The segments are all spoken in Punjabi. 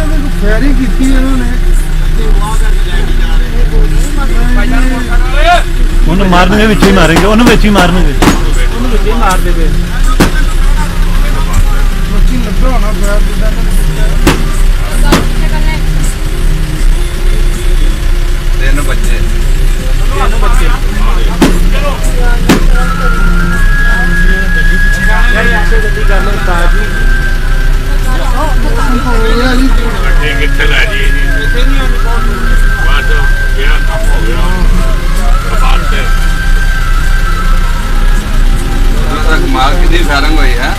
ਫਾਇਰਿੰਗ ਕੀਤੀ ਇਹਨਾਂ ਨੇ ਉਹਨੂੰ ਮਾਰਨਗੇ ਵਿੱਚ ਹੀ ਮਾरेंगे ਉਹਨੂੰ ਵਿੱਚ ਹੀ ਮਾਰਨਗੇ ਉਹਨੂੰ ਵਿੱਚ ਹੀ ਮਾਰਦੇ ਪਏ ਬੱਚੀ ਲੱਭਾ ਹੋਣਾ ਫਾਇਰ ਜਿੱਦਾਂ ਤਿੰਨ ਬੱਚੇ ਜਲਦੀ ਕਰ ਲਓ ਉਸਤਾਦ ਜੀ ਗੱਡੀ ਕਿੱਥੇ ਲੈ ਜੀ ਇੱਥੇ ਨਹੀਂ ਆਉਣੀ ਬਸ ਕਿਹੜਾ ਕੰਮ ਹੋ ਗਿਆ ਬਾਹਰ ਤੇ ਉਹਨਾਂ ਦਾ ਕਮਾਲ ਕਿੰਨੀ ਫਾਇਰਿੰਗ ਹੋਈ ਹੈ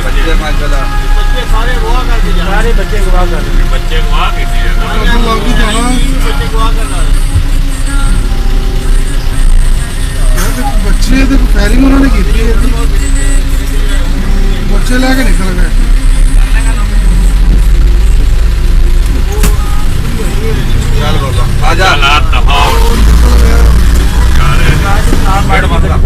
ਬੱਚੇ ਮਾਸ਼ਾਅੱਲਾ ਬੱਚੇ ਸਾਰੇ ਗਵਾਹ ਕਰਕੇ ਜਾ ਸਾਰੇ ਬੱਚੇ ਗਵਾਹ ਕਰ ਰਹੇ ਬੱਚੇ ਗਵਾਹ ਕੀਤੀ ਜਾਂਦੇ ਬੱਚੇ ਗਵਾਹ ਕਰ ਰਹੇ ਬੱਚੇ ਦੇ ਫਾਇਰਿੰਗ ਉਹਨਾਂ ਨੇ ਕੀਤੀ ਹੈ ਬੱਚੇ ਲੈ ਕੇ ਨਿਕਲ ਗਏ ਚੱਲ ਬਾਬਾ ਆ ਜਾ ਹਾਲਾਤ ਦਫਾ ਬੈਠ ਮਸਲਾ